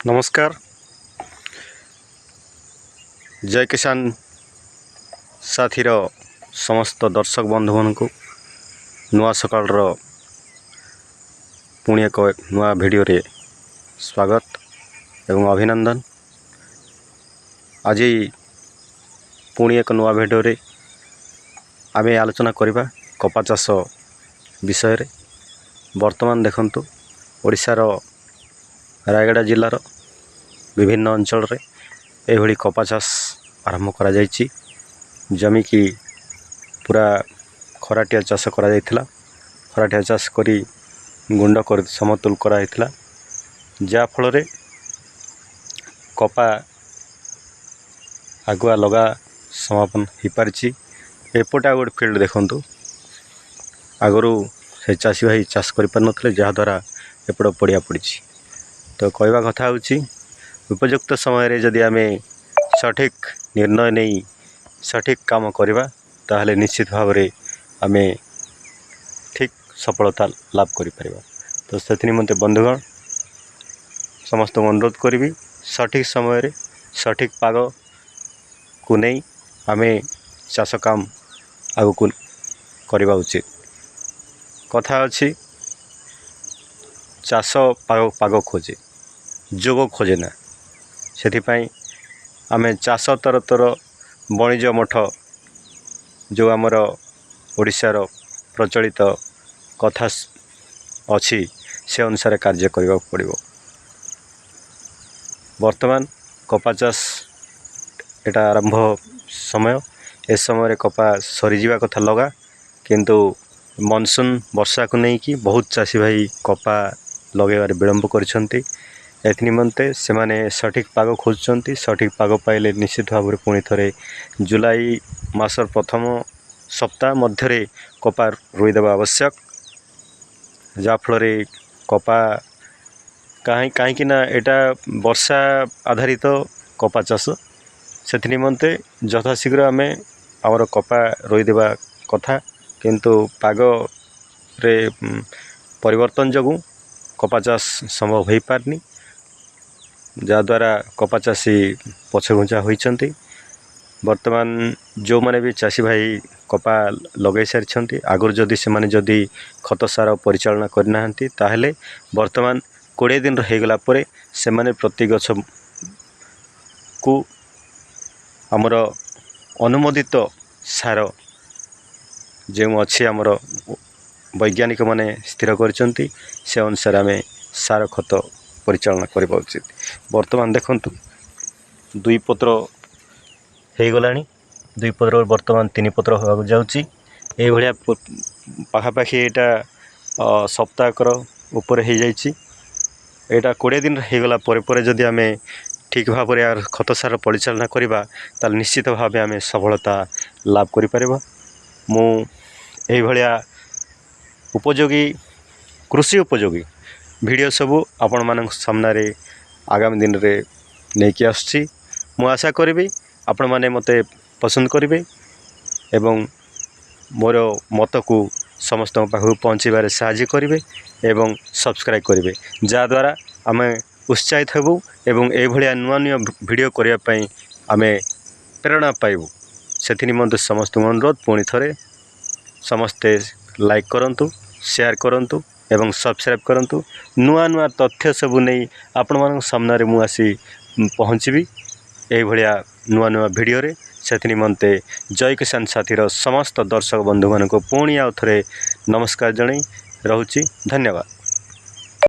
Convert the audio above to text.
नमस्कार। जय किसान साथीर समस्त दर्शक बंधु मान को नुआ सकाल पुणी एक नुआ वीडियो रे स्वागत एवं अभिनंदन। आज पुणी एक नुआ वीडियो रे आमे आलोचना करिबा कपा चाष विषय रे। वर्तमान देखंतु ओडिशार रायगड़ा जिलार विभिन्न अंचल रे एभली कपा चाष आरंभ करा जायछि। जमी की पूरा खराटिया चाष करा जायथिला। खराटिया चाष करी गुंड कर समतुल करा हैथिला, जा फल रे कपा आगुआ लगा समापन हो पारिछि। एपटा गोटे फील्ड देखंतु, आगरू से चाषी भाई चाष करि पार नथले, जहा द्वारा एपट पड़िया पड़िछि। तो कहवा कथा होछि, उपयुक्त समय रे जदि आमे सठिक निर्णय नहीं सठिक काम करवा ताहले निश्चित भाव रे आमे ठीक सफलता लाभ करि परिबा। तो से निमंते बंधुगण समस्त अनुरोध करी सठिक समय रे सठिक पाग को नहीं आमे चाष काम आगु को करवा उचित। कथा अछि चाष पाग खोजे जोग खोजे ना। से आमे चाष तर वाणिज्य मठ जो आमर ओडिशार प्रचलित कथा अच्छी से अनुसार कार्य करने पड़ो। वर्तमान कपा चाष एटा आरंभ समय, ए समय कपा सरीजा कथा लगा, किंतु मनसून वर्षा को नहीं कि बहुत चाषी भाई कपा लगेबार विलंब करछंती। एथि निमंते से माने सठिक पाग खोजुचंती। सठिक पाग पाइले निश्चित भाव पुणी थरे जुलाई मासर प्रथम सप्ताह मध्य कपा रोईदेवा आवश्यक, जा फल कपा कहीं ना एटा वर्षा आधारित कपा चाष। से निमंते यथाशीघ्र आमे आमर कपा रोईदेवा कथा, किंतु पाग रे परिवर्तन जगू कपा चाष संभव हो पारनी, जद्वारा कपा चाषी पछघुंचा होइछंती। वर्तमान जो माने भी चाषी भाई कपा लगे सारी आगुर जदि से माने जदि खत सार परिचालना करना ताहले वर्तमान 20 दिन होगला परे से माने प्रति गछ को आमर अनुमोदित सार जो अच्छी आमर वैज्ञानिक माने स्थिर करछंती, से अनुसार आमे सार खत परिचालना करबा उचित। वर्तमान देखंतु 2 पत्र हो गलानी, 2 पत्र वर्तमान 3 पत्र होगा जाउची। ए भलिया पाखापाखि एटा सप्ताहकर ऊपर हो जाइछि। एटा 20 दिन होगला परे जदि आमे ठीक भाव में यार खत सार परिचालना करवा ताल निश्चित भाव आमे सफलता लाभ करि परिबा। मु एही भलिया उपयोगी कृषि उपयोगी वीडियो सबू आपण मान सामने रे आगामी दिन रे लेके आछि। मु आशा करी आपण माने मते पसंद करेंगे एवं मोर मत को समस्त पाखु पहुँचारे साहाय्य करेंगे एवं सब्सक्राइब करेंगे, जद्वारा आम उत्साहित हेबू एवं ए भलिया नुआ नुआ वीडियो करने आमे प्रेरणा पाइबू। से निमंते समस्त अनुरोध पुणी थरे समस्ते लाइक करंतु, शेयर करंतु एवं सब्सक्राइब करंतु। नुआ नुआ तथ्य सबू नहीं आपण मान सामने रे मु आसी पहुँचबी ए भलिया नुआ नुआ वीडियो रे। से निमंते जय किसान साथीर समस्त दर्शक बंधु मान को पुणी आउ थरे नमस्कार जणाई रहुछि। धन्यवाद।